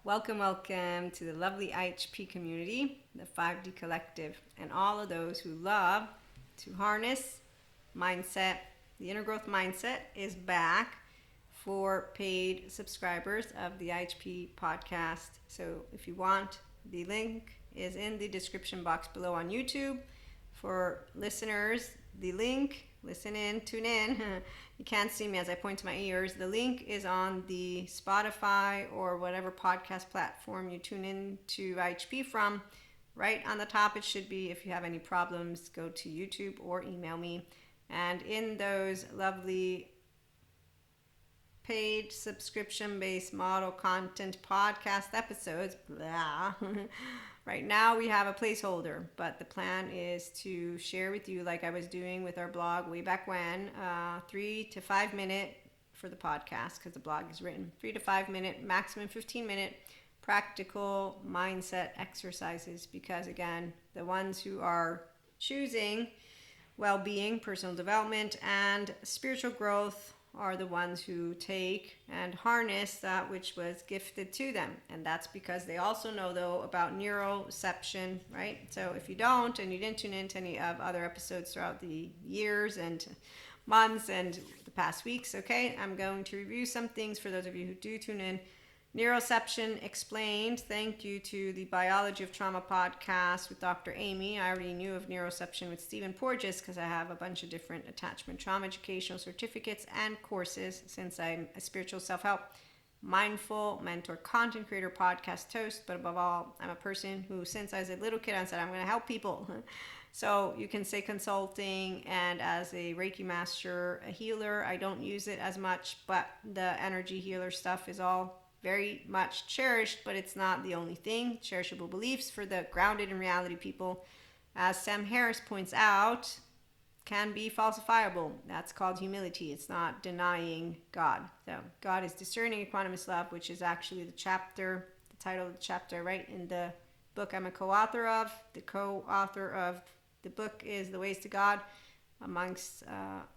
welcome to the lovely IHP community, the 5D collective, and all of those who love to harness mindset. The inner growth mindset is back for paid subscribers of the IHP podcast. So if you want, the link is in the description box below on YouTube. For listeners, the link, listen in, tune in. You can't see me as I point to my ears. The link is on the Spotify or whatever podcast platform you tune in to IHP from. Right on the top it should be. If you have any problems, go to YouTube or email me. And in those lovely paid subscription-based model content podcast episodes, blah, right now we have a placeholder, but the plan is to share with you, like I was doing with our blog way back when, 3 to 5 minute for the podcast, because the blog is written 3 to 5 minute, maximum 15-minute practical mindset exercises, because again, the ones who are choosing well-being, personal development, and spiritual growth are the ones who take and harness that which was gifted to them. And that's because they also know, though, about neuroception, right? So if you don't, and you didn't tune into any of other episodes throughout the years and months and the past weeks, okay, I'm going to review some things for those of you who do tune in. Neuroception Explained. Thank you to the Biology of Trauma podcast with Dr. Amy. I already knew of neuroception with Stephen Porges because I have a bunch of different attachment trauma educational certificates and courses since I'm a spiritual self-help, mindful mentor, content creator, podcast host. But above all, I'm a person who, since I was a little kid, I said I'm going to help people. So you can say consulting, and as a Reiki master, a healer, I don't use it as much, but the energy healer stuff is all very much cherished, but it's not the only thing. Cherishable beliefs for the grounded in reality people, as Sam Harris points out, can be falsifiable. That's called humility. It's not denying God. So God is discerning equanimous love, which is actually the title of the chapter, right, in the book I'm a co-author of. The co-author of the book is The Ways to God, amongst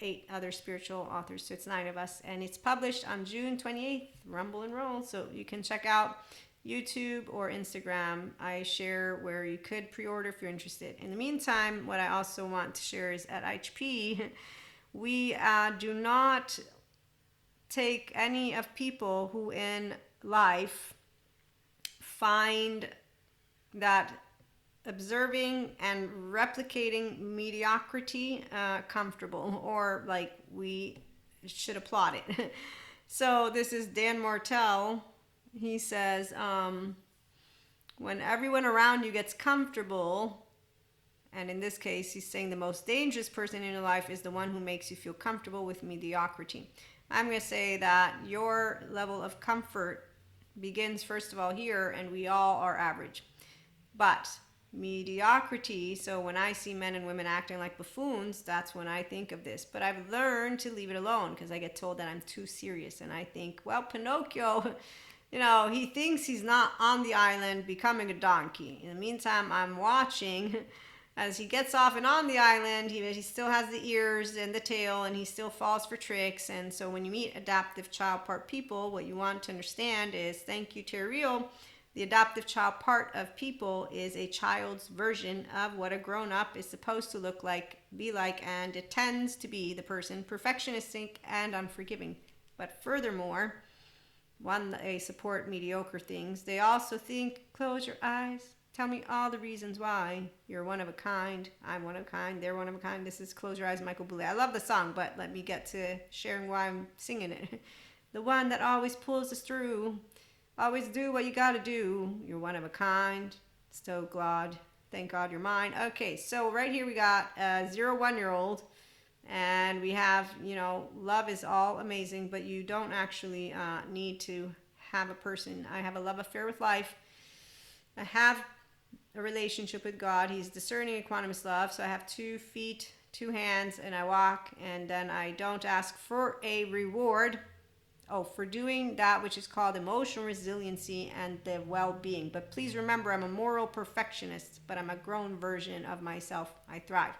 8 other spiritual authors. So it's 9 of us, and it's published on June 28th, Rumble and Roll. So you can check out YouTube or Instagram. I share where you could pre-order if you're interested. In the meantime, what I also want to share is at IHP, we do not take any of people who in life find that observing and replicating mediocrity comfortable, or like we should applaud it. So this is Dan Martell. He says, when everyone around you gets comfortable, and in this case he's saying the most dangerous person in your life is the one who makes you feel comfortable with mediocrity. I'm going to say that your level of comfort begins first of all here, and we all are average. But mediocrity, so when I see men and women acting like buffoons, that's when I think of this. But I've learned to leave it alone because I get told that I'm too serious, and I think, well, Pinocchio, he thinks he's not on the island becoming a donkey. In the meantime, I'm watching as he gets off and on the island. He still has the ears and the tail, and he still falls for tricks. And so when you meet adaptive child part people, what you want to understand is, thank you, Terry Real, the adoptive child part of people is a child's version of what a grown-up is supposed to look like, be like, and it tends to be the person perfectionistic and unforgiving. But furthermore, they support mediocre things. They also think, close your eyes, tell me all the reasons why you're one of a kind, I'm one of a kind, they're one of a kind. This is Close Your Eyes, Michael Bublé. I love the song, but let me get to sharing why I'm singing it. The one that always pulls us through. Always do what you gotta do. You're one of a kind. So glad. Thank God you're mine. Okay, so right here we got a 0-1-year-old. And we have, love is all amazing, but you don't actually need to have a person. I have a love affair with life. I have a relationship with God. He's discerning equanimous love. So I have 2 feet, 2 hands, and I walk. And then I don't ask for a reward. For doing that which is called emotional resiliency and the well-being. But please remember, I'm a moral perfectionist, but I'm a grown version of myself. I thrive.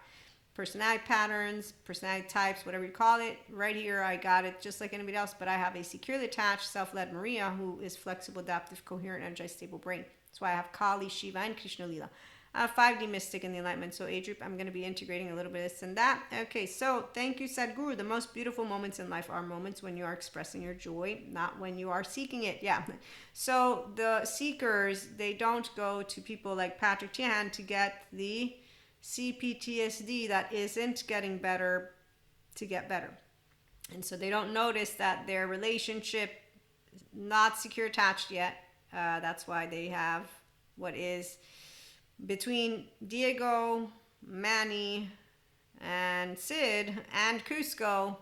personality patterns, personality types, whatever you call it. Right here, I got it just like anybody else, but I have a securely attached, self-led Maria who is flexible, adaptive, coherent, energized, stable brain. That's why I have Kali, Shiva, and Krishna Lila. 5D Mystic in the Enlightenment. So age group, I'm going to be integrating a little bit of this and that. Okay, so thank you, Sadhguru. The most beautiful moments in life are moments when you are expressing your joy, not when you are seeking it. Yeah. So the seekers, they don't go to people like Patrick Tian to get the CPTSD that isn't getting better to get better. And so they don't notice that their relationship not secure attached yet. That's why they have what is between Diego, Manny, and Sid, and Cusco.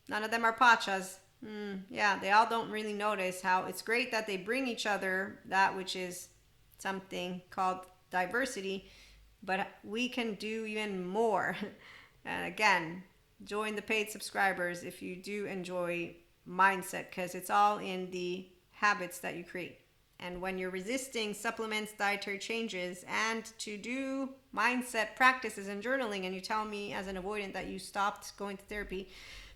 None of them are Pachas. Yeah, they all don't really notice how it's great that they bring each other that which is something called diversity, but we can do even more. And again, join the paid subscribers if you do enjoy mindset, because it's all in the habits that you create. And when you're resisting supplements, dietary changes, and to do mindset practices and journaling, and you tell me as an avoidant that you stopped going to therapy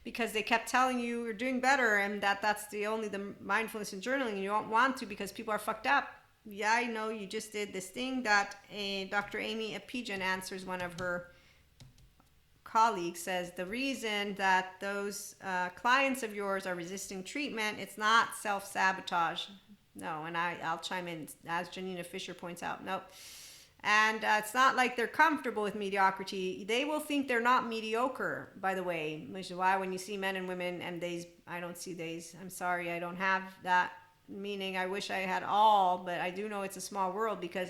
because they kept telling you you're doing better and that's the mindfulness and journaling, and you don't want to because people are fucked up. Yeah, I know you just did this thing that Dr. Amy Apijan answers one of her colleagues, says the reason that those clients of yours are resisting treatment, it's not self-sabotage. No, and I'll chime in, as Janina Fisher points out. Nope. And it's not like they're comfortable with mediocrity. They will think they're not mediocre, by the way, which is why when you see men and women and days, I don't see days. I'm sorry, I don't have that. Meaning I wish I had all, but I do know it's a small world, because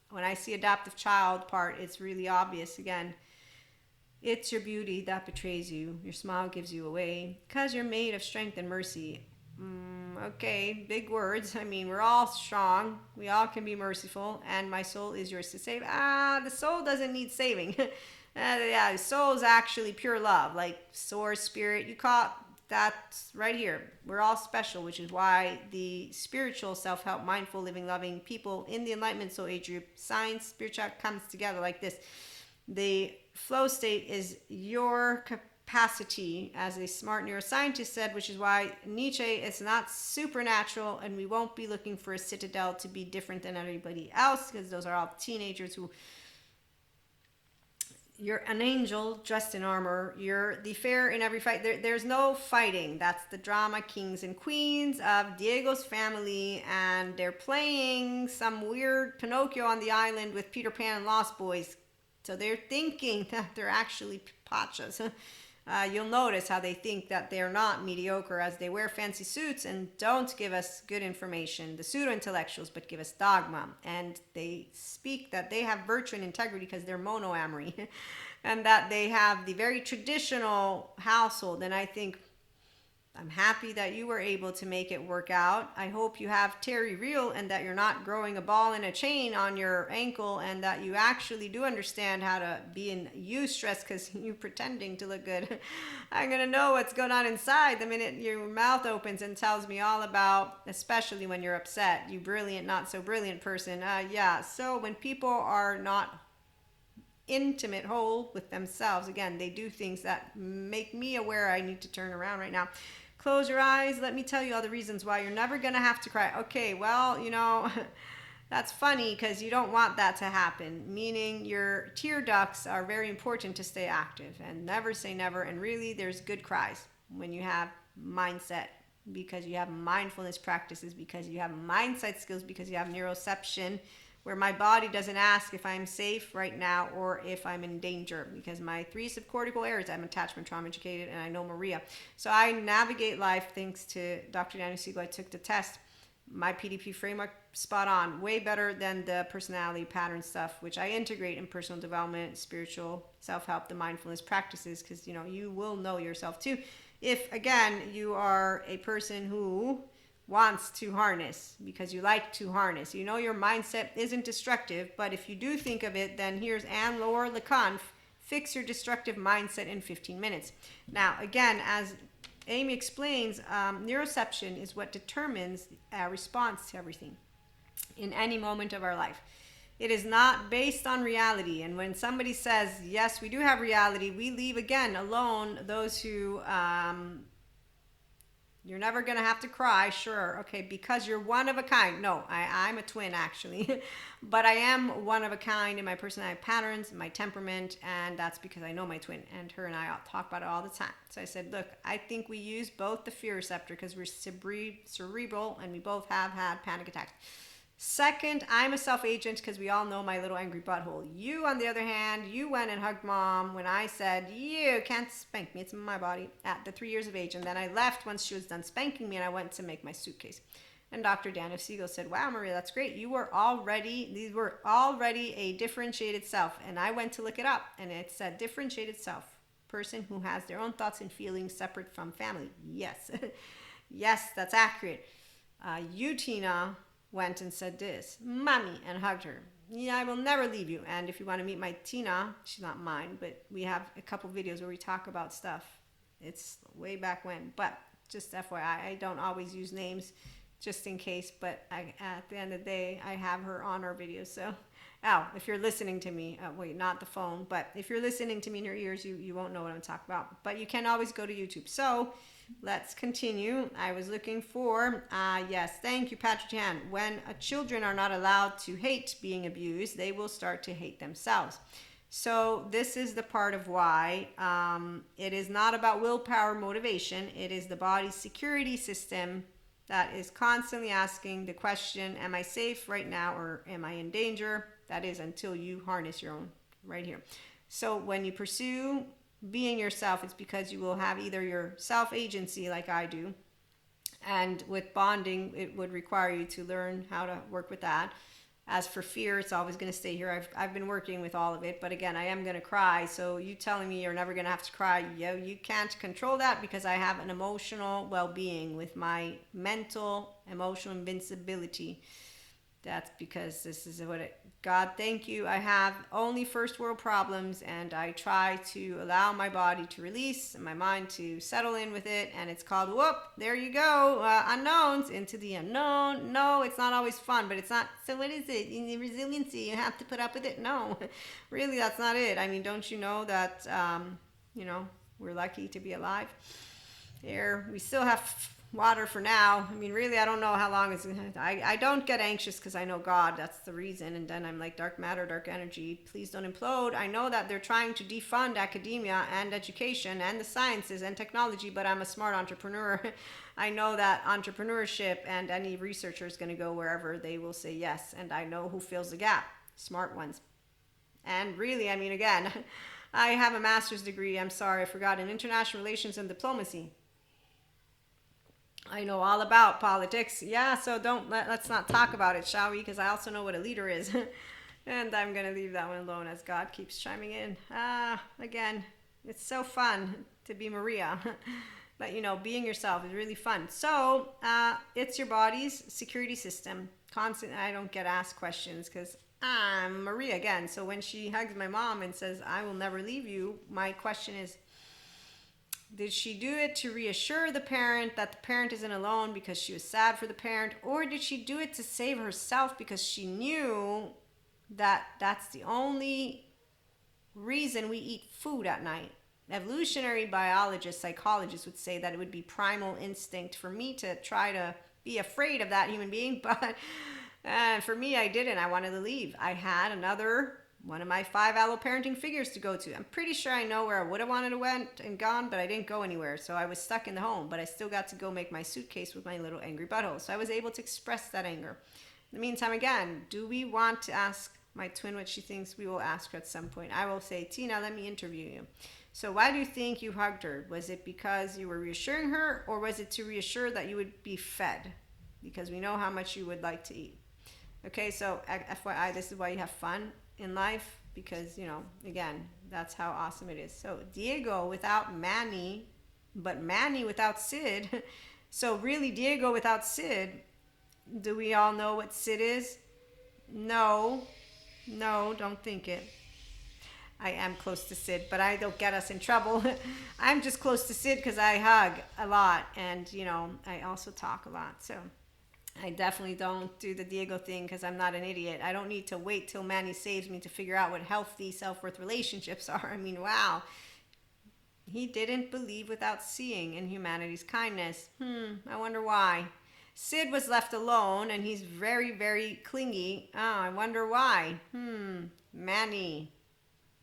when I see adaptive child part, it's really obvious. Again, it's your beauty that betrays you. Your smile gives you away because you're made of strength and mercy. Okay, big words. I mean, we're all strong. We all can be merciful. And my soul is yours to save. The soul doesn't need saving. Yeah, the soul is actually pure love, like source, spirit. You call that's right here. We're all special, which is why the spiritual, self-help, mindful, living, loving people in the Enlightenment Soul Age group, science, spiritual comes together like this. The flow state is your capacity, as a smart neuroscientist said, which is why Nietzsche is not supernatural, and we won't be looking for a citadel to be different than everybody else, because those are all teenagers who, you're an angel dressed in armor, you're the fair in every fight. There's no fighting. That's the drama kings and queens of Diego's family, and they're playing some weird Pinocchio on the island with Peter Pan and Lost Boys. So they're thinking that they're actually Pachas. You'll notice how they think that they're not mediocre, as they wear fancy suits and don't give us good information, the pseudo-intellectuals, but give us dogma. And they speak that they have virtue and integrity because they're monoamory, and that they have the very traditional household. And I think I'm happy that you were able to make it work out. I hope you have Terry real, and that you're not growing a ball and a chain on your ankle, and that you actually do understand how to be in eustress, because you're pretending to look good. I'm going to know what's going on inside the minute your mouth opens and tells me all about, especially when you're upset, you brilliant, not so brilliant person. Yeah, so when people are not intimate, whole with themselves, again, they do things that make me aware I need to turn around right now. Close your eyes. Let me tell you all the reasons why you're never going to have to cry. Okay, well, that's funny because you don't want that to happen. Meaning your tear ducts are very important to stay active, and never say never. And really, there's good cries when you have mindset, because you have mindfulness practices, because you have mindset skills, because you have neuroception, where my body doesn't ask if I'm safe right now or if I'm in danger, because my 3 subcortical areas, I'm attachment trauma educated, and I know Maria. So I navigate life thanks to Dr. Daniel Siegel. I took the test. My PDP framework, spot on, way better than the personality pattern stuff, which I integrate in personal development, spiritual, self-help, the mindfulness practices, because you will know yourself too. If, again, you are a person who wants to harness, because you like to harness. Your mindset isn't destructive, but if you do think of it, then here's Anne-Laure Leconte, fix your destructive mindset in 15 minutes. Now, again, as Amy explains, neuroception is what determines our response to everything in any moment of our life. It is not based on reality. And when somebody says, yes, we do have reality, we leave again alone those who, you're never going to have to cry, sure, okay, because you're one of a kind. No, I'm a twin actually, but I am one of a kind in my personality patterns, my temperament, and that's because I know my twin, and her and I talk about it all the time. So I said, look, I think we use both the fear receptor because we're cerebral and we both have had panic attacks. Second, I'm a self-agent because we all know my little angry butthole. You, on the other hand, you went and hugged mom when I said, you can't spank me, it's in my body, at the 3 years of age. And then I left once she was done spanking me and I went to make my suitcase. And Dr. Daniel Siegel said, wow, Maria, that's great. These were already a differentiated self. And I went to look it up and it said differentiated self, person who has their own thoughts and feelings separate from family. Yes, yes, that's accurate. You, Tina, went and said this, mommy, and hugged her. Yeah, I will never leave you. And if you want to meet my Tina, she's not mine, but we have a couple videos where we talk about stuff. It's way back when, but just FYI, I don't always use names just in case, but at the end of the day, I have her on our videos. So, if you're listening to me, wait, not the phone, but if you're listening to me in your ears, you won't know what I'm talking about, but you can always go to YouTube. So, let's continue. I was looking for, yes, thank you, Patrick Jan. When children are not allowed to hate being abused, they will start to hate themselves. So this is the part of why it is not about willpower motivation. It is the body's security system that is constantly asking the question, am I safe right now or am I in danger? That is until you harness your own right here. So when you pursue being yourself, it's because you will have either your self-agency like I do, and with bonding it would require you to learn how to work with that. As for fear, it's always going to stay here. I've been working with all of it, but again, I am going to cry. So you telling me you're never going to have to cry, you can't control that because I have an emotional well-being with my mental emotional invincibility. That's because this is what God, thank you. I have only first world problems and I try to allow my body to release and my mind to settle in with it. And it's called, whoop, there you go. Unknowns into the unknown. No, it's not always fun, but it's not. So what is it? In the resiliency, you have to put up with it. No, really, that's not it. I mean, don't you know that, we're lucky to be alive here. We still have water for now. I mean, really, I don't know how long it's I don't get anxious because I know God, that's the reason. And then I'm like, dark matter, dark energy, please don't implode. I know that they're trying to defund academia and education and the sciences and technology, but I'm a smart entrepreneur. I know that entrepreneurship and any researcher is going to go wherever they will say yes, and I know who fills the gap. Smart ones. And really, I mean, again, I have a master's degree, I'm sorry, I forgot, in international relations and diplomacy. I know all about politics. Yeah, so let's not talk about it, shall we? Because I also know what a leader is. And I'm going to leave that one alone as God keeps chiming in. Again, it's so fun to be Maria. But, being yourself is really fun. So it's your body's security system. Constant. I don't get asked questions because I'm Maria again. So when she hugs my mom and says, I will never leave you, my question is, did she do it to reassure the parent that the parent isn't alone because she was sad for the parent? Or did she do it to save herself because she knew that that's the only reason we eat food at night? Evolutionary biologists, psychologists would say that it would be primal instinct for me to try to be afraid of that human being. But for me, I didn't. I wanted to leave. I had one of my 5 alloparenting figures to go to. I'm pretty sure I know where I would have wanted to went and gone, but I didn't go anywhere. So I was stuck in the home, but I still got to go make my suitcase with my little angry butthole. So I was able to express that anger. In the meantime, again, do we want to ask my twin what she thinks? We will ask her at some point. I will say, Tina, let me interview you. So why do you think you hugged her? Was it because you were reassuring her, or was it to reassure that you would be fed? Because we know how much you would like to eat. Okay, so FYI, this is why you have fun in life, because again, that's how awesome it is. So Diego without Manny, but Manny without Sid. So really, Diego without Sid. Do we all know what Sid is? No, don't think it. I am close to Sid, but I don't get us in trouble. I'm just close to Sid because I hug a lot, and I also talk a lot. So I definitely don't do the Diego thing because I'm not an idiot. I don't need to wait till Manny saves me to figure out what healthy self-worth relationships are. I mean, wow. He didn't believe without seeing in humanity's kindness. I wonder why. Sid was left alone and he's very, very clingy. Oh, I wonder why. Manny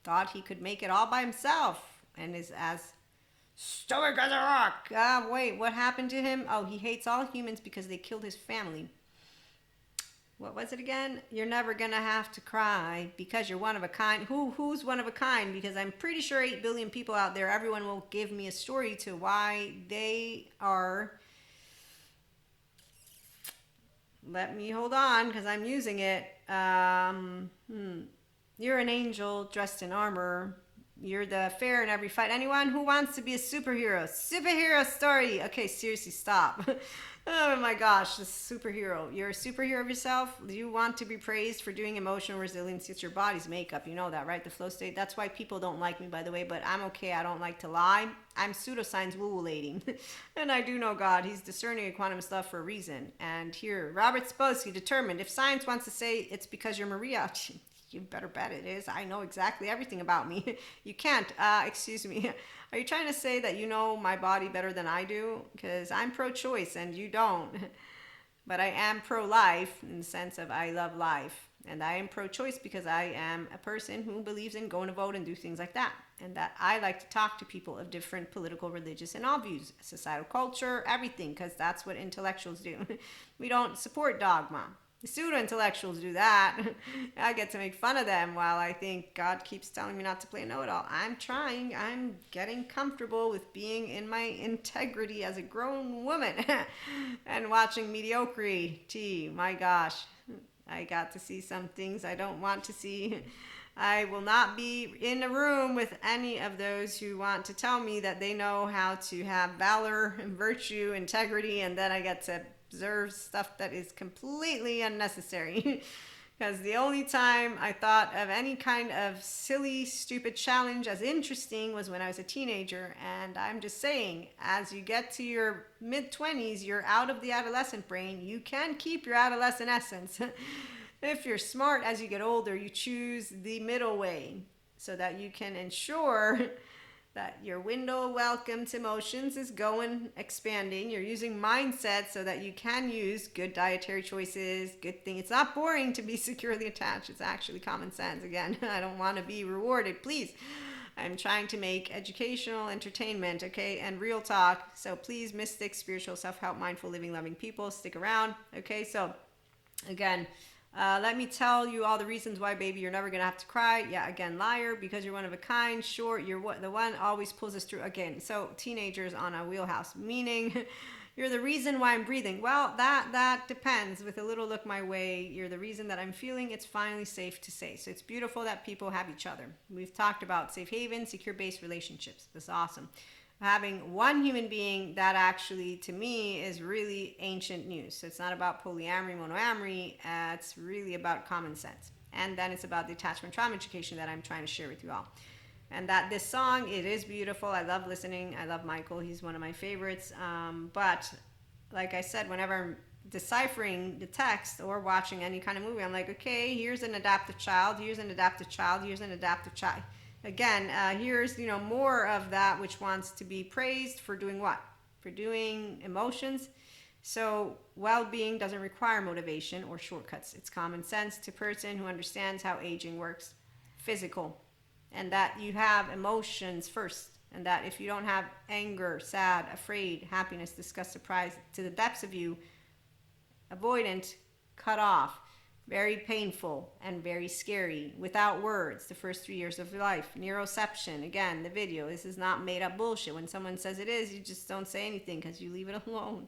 thought he could make it all by himself and is as stoic as a rock. Wait, what happened to him? Oh, he hates all humans because they killed his family. What was it again? You're never gonna have to cry because you're one of a kind. Who's one of a kind? Because I'm pretty sure 8 billion people out there, everyone will give me a story to why they are. Let me hold on because I'm using it. You're an angel dressed in armor. You're the fair in every fight. Anyone who wants to be a superhero? Superhero story. Okay, seriously, stop. Oh my gosh, this superhero. You're a superhero of yourself. You want to be praised for doing emotional resilience. It's your body's makeup. You know that, right? The flow state. That's why people don't like me, by the way, but I'm okay. I don't like to lie. I'm pseudoscience woo-woo lady. And I do know God. He's discerning in quantum stuff for a reason. And here, Robert Spolsky determined if science wants to say it's because you're Maria, you better bet it is. I know exactly everything about me. You can't. Excuse me. Are you trying to say that you know my body better than I do? Because I'm pro-choice and you don't. But I am pro-life in the sense of I love life. And I am pro-choice because I am a person who believes in going to vote and do things like that. And that I like to talk to people of different political, religious, and all views, societal culture, everything, because that's what intellectuals do. We don't support dogma. The pseudo-intellectuals do that. I get to make fun of them while I think God keeps telling me not to play know-it-all. I'm trying. I'm getting comfortable with being in my integrity as a grown woman and watching mediocrity. My gosh, I got to see some things I don't want to see. I will not be in a room with any of those who want to tell me that they know how to have valor and virtue, integrity, and then I get to observe stuff that is completely unnecessary. Because the only time I thought of any kind of silly, stupid challenge as interesting was when I was a teenager. And I'm just saying, as you get to your mid-20s, you're out of the adolescent brain. You can keep your adolescent essence. If you're smart as you get older, you choose the middle way so that you can ensure that your window of welcome to emotions is expanding. You're using mindset so that you can use good dietary choices, good thing. It's not boring to be securely attached. It's actually common sense. Again, I don't want to be rewarded. Please. I'm trying to make educational entertainment, okay, and real talk. So please, mystic, spiritual, self-help, mindful, living, loving people, stick around, okay? So again, let me tell you all the reasons why, baby, you're never going to have to cry. Yeah, again, liar, because you're one of a kind. Sure, you're the one always pulls us through. Again, so teenagers on a wheelhouse, meaning you're the reason why I'm breathing. Well, that depends. With a little look my way, you're the reason that I'm feeling it's finally safe to say. So it's beautiful that people have each other. We've talked about safe haven, secure-based relationships. That's awesome. Having one human being, that actually to me is really ancient news. So it's not about polyamory, monoamory, it's really about common sense. And then it's about the attachment trauma education that I'm trying to share with you all. And that this song, it is beautiful. I love listening. I love Michael. He's one of my favorites. But like I said, whenever I'm deciphering the text or watching any kind of movie, I'm like, okay, here's an adaptive child, here's an adaptive child, here's an adaptive child. Again, here's, more of that which wants to be praised for doing what? For doing emotions. So well-being doesn't require motivation or shortcuts. It's common sense to a person who understands how aging works. Physical. And that you have emotions first. And that if you don't have anger, sad, afraid, happiness, disgust, surprise to the depths of you, avoidant, cut off, very painful and very scary, without words, the first 3 years of your life. Neuroception, again, the video. This is not made up bullshit. When someone says it is, you just don't say anything because you leave it alone.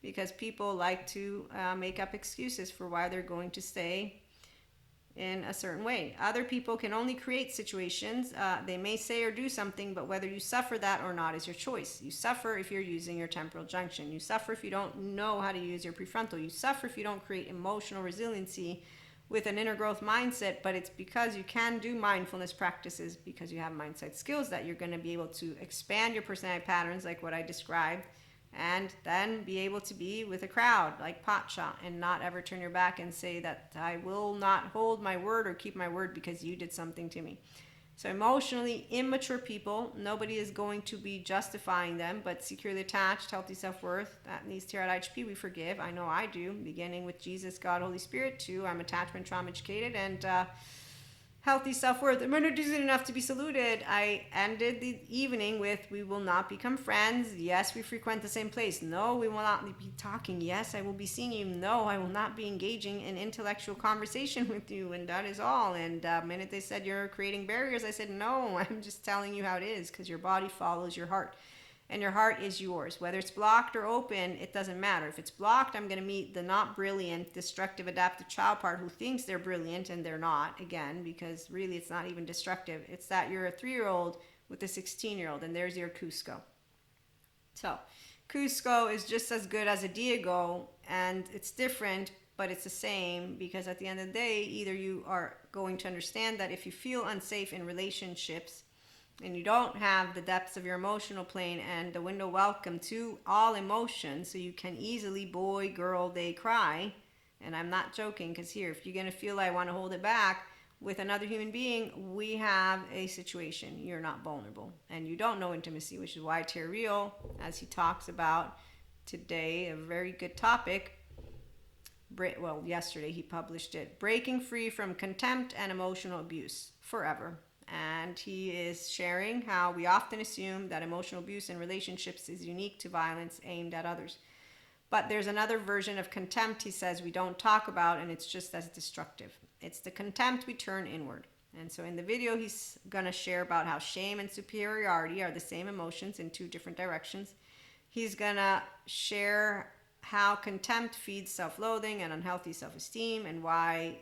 Because people like to make up excuses for why they're going to stay in a certain way. Other people can only create situations. They may say or do something, but whether you suffer that or not is your choice. You suffer if you're using your temporal junction. You suffer if you don't know how to use your prefrontal. You suffer if you don't create emotional resiliency with an inner growth mindset, but it's because you can do mindfulness practices, because you have mindset skills, that you're going to be able to expand your personality patterns like what I described, and then be able to be with a crowd like Pacha and not ever turn your back and say that I will not hold my word or keep my word because you did something to me. So emotionally immature people, nobody is going to be justifying them, but securely attached, healthy self-worth, that needs here at IHP, we forgive. I know I do, beginning with Jesus, God, Holy Spirit, too. I'm attachment trauma educated, and healthy self-worth. Immunity isn't enough to be saluted. I ended the evening with, we will not become friends. Yes, we frequent the same place. No, we will not be talking. Yes, I will be seeing you. No, I will not be engaging in intellectual conversation with you. And that is all. And the minute they said you're creating barriers, I said, no, I'm just telling you how it is, because your body follows your heart. And your heart is yours. Whether it's blocked or open, it doesn't matter. If it's blocked, I'm going to meet the not brilliant, destructive, adaptive child part who thinks they're brilliant and they're not, again, because really it's not even destructive. It's that you're a 3-year-old with a 16-year-old, and there's your Cusco. So Cusco is just as good as a Diego, and it's different, but it's the same, because at the end of the day, either you are going to understand that if you feel unsafe in relationships, and you don't have the depths of your emotional plane and the window welcome to all emotions, so you can easily, boy, girl, they cry. And I'm not joking, because here, if you're going to feel I want to hold it back with another human being, we have a situation. You're not vulnerable, and you don't know intimacy, which is why Terrio, as he talks about today, a very good topic, well, yesterday he published it, breaking free from contempt and emotional abuse forever. And he is sharing how we often assume that emotional abuse in relationships is unique to violence aimed at others. But there's another version of contempt, he says, we don't talk about, and it's just as destructive. It's the contempt we turn inward. And so in the video, he's going to share about how shame and superiority are the same emotions in 2 different directions. He's going to share how contempt feeds self-loathing and unhealthy self-esteem, and why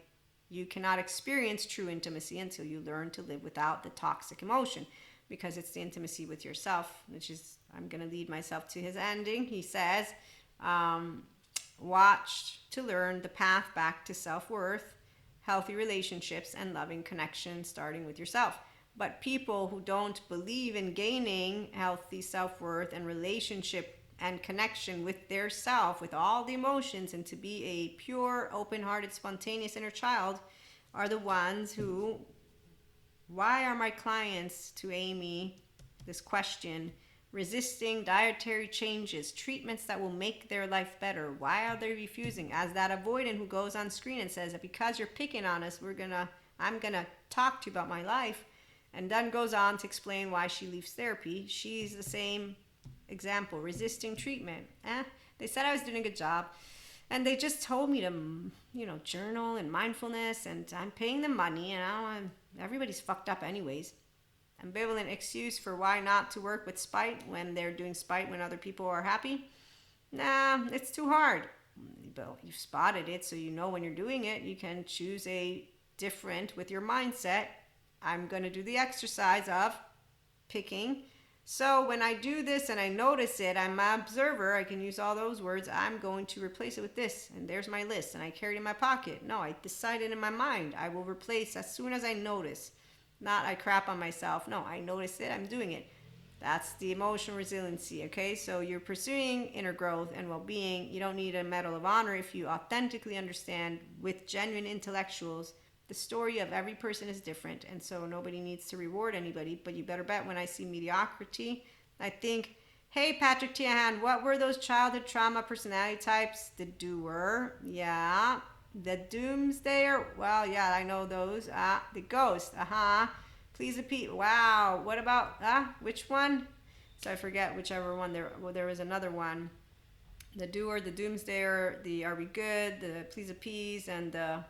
you cannot experience true intimacy until you learn to live without the toxic emotion, because it's the intimacy with yourself, which is, I'm going to lead myself to his ending. He says, watch to learn the path back to self-worth, healthy relationships, and loving connection, starting with yourself. But people who don't believe in gaining healthy self-worth and relationship and connection with their self, with all the emotions, and to be a pure, open-hearted, spontaneous inner child, are the ones who, why are my clients, to Amy, this question, resisting dietary changes, treatments that will make their life better? Why are they refusing? As that avoidant who goes on screen and says that because you're picking on us, I'm gonna talk to you about my life, and then goes on to explain why she leaves therapy. She's the same example, resisting treatment. They said I was doing a good job, and they just told me to, journal and mindfulness, and I'm paying them money, and everybody's fucked up anyways. Ambivalent excuse for why not to work with spite when they're doing spite when other people are happy. Nah, it's too hard. But you've spotted it, so you know when you're doing it, you can choose a different with your mindset. I'm going to do the exercise of picking. So when I do this and I notice it, I'm an observer, I can use all those words, I'm going to replace it with this, and there's my list, and I carry it in my pocket. No, I decided in my mind, I will replace as soon as I notice. Not I crap on myself. No, I notice it, I'm doing it. That's the emotional resiliency, okay? So you're pursuing inner growth and well-being. You don't need a Medal of Honor if you authentically understand with genuine intellectuals the story of every person is different, and so nobody needs to reward anybody. But you better bet when I see mediocrity, I think, hey, Patrick Tiahan, what were those childhood trauma personality types? The doer, yeah. The doomsdayer, well, yeah, I know those. The ghost, please repeat. Wow, what about, which one? So I forget whichever one. There was another one. The doer, the doomsdayer, the are we good, the please appease, and the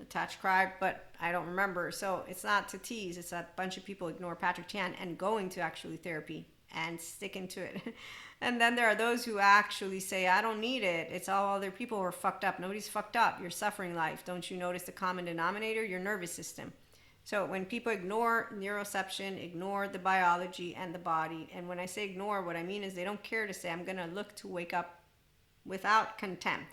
attached cry, but I don't remember. So it's not to tease, it's that a bunch of people ignore Patrick Chan and going to actually therapy and sticking to it. And then there are those who actually say, I don't need it. It's all other people who are fucked up. Nobody's fucked up. You're suffering life. Don't you notice the common denominator? Your nervous system. So when people ignore neuroception, ignore the biology and the body, and when I say ignore, what I mean is they don't care to say, I'm going to look to wake up without contempt.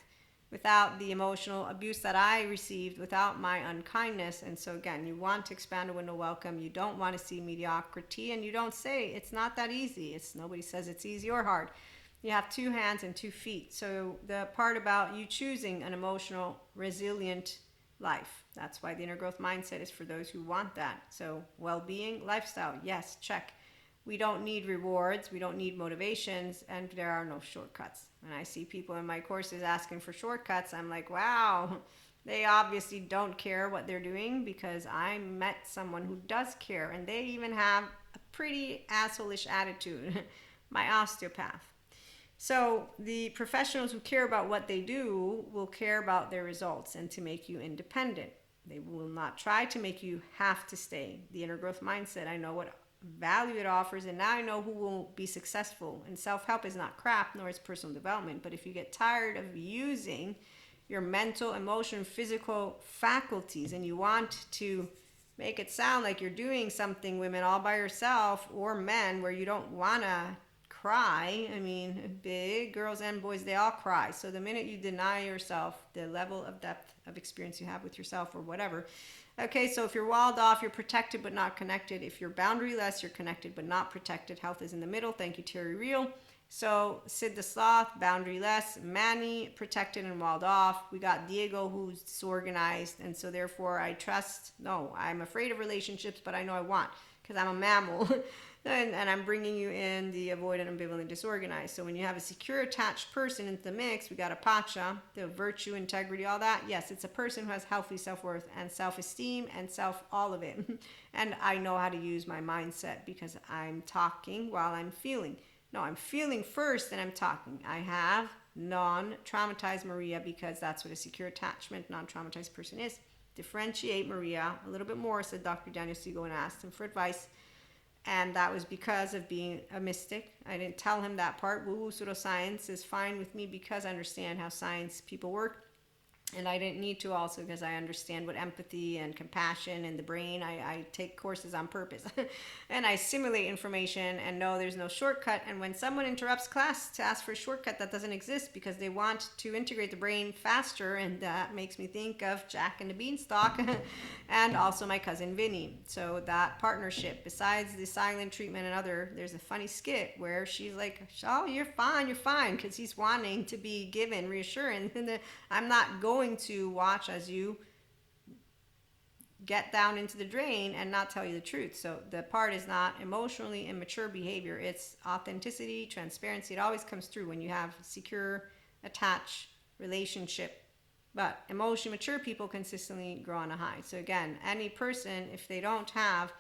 without the emotional abuse that I received, without my unkindness. And so again, you want to expand a window welcome. You don't want to see mediocrity, and you don't say it's not that easy. Nobody says it's easy or hard. You have 2 hands and 2 feet. So the part about you choosing an emotional, resilient life, that's why the inner growth mindset is for those who want that. So well-being, lifestyle, yes, check. We don't need rewards, we don't need motivations, and there are no shortcuts. When I see people in my courses asking for shortcuts, I'm like, wow, they obviously don't care what they're doing, because I met someone who does care, and they even have a pretty asshole-ish attitude, my osteopath. So the professionals who care about what they do will care about their results and to make you independent. They will not try to make you have to stay. The inner growth mindset, I know what value it offers, and now I know who will be successful. And self-help is not crap, nor is personal development. But if you get tired of using your mental, emotional, physical faculties, and you want to make it sound like you're doing something, women, all by yourself, or men, where you don't want to cry. I mean, big girls and boys, they all cry. So the minute you deny yourself the level of depth of experience you have with yourself or whatever. Okay, so if you're walled off, you're protected but not connected. If you're boundaryless, you're connected but not protected. Health is in the middle. Thank you, Terry Real. So Sid the Sloth, boundaryless. Manny, protected and walled off. We got Diego, who's disorganized. And so therefore I'm afraid of relationships, but I know I want, because I'm a mammal. And I'm bringing you in the avoidant, ambivalent, disorganized. So when you have a secure, attached person into the mix, we got a pacha, the virtue, integrity, all that. Yes, it's a person who has healthy self-worth and self-esteem and all of it. And I know how to use my mindset, because I'm talking while I'm feeling. No, I'm feeling first and I'm talking. I have non-traumatized Maria, because that's what a secure attachment, non-traumatized person is. Differentiate Maria a little bit more, said Dr. Daniel Siegel, and asked him for advice. And that was because of being a mystic. I didn't tell him that part. Woo-woo pseudoscience is fine with me, because I understand how science people work. And I didn't need to, also because I understand what empathy and compassion and the brain, I take courses on purpose. And I simulate information and know there's no shortcut. And when someone interrupts class to ask for a shortcut, that doesn't exist, because they want to integrate the brain faster. And that makes me think of Jack and the Beanstalk and also my cousin Vinny. So that partnership, besides the silent treatment and there's a funny skit where she's like, oh, you're fine, because he's wanting to be given reassurance. And I'm not going to watch as you get down into the drain and not tell you the truth. So the part is not emotionally immature behavior. It's authenticity, transparency. It always comes through when you have secure, attached relationship. But emotionally mature people consistently grow on a high. So again, any person, if they don't have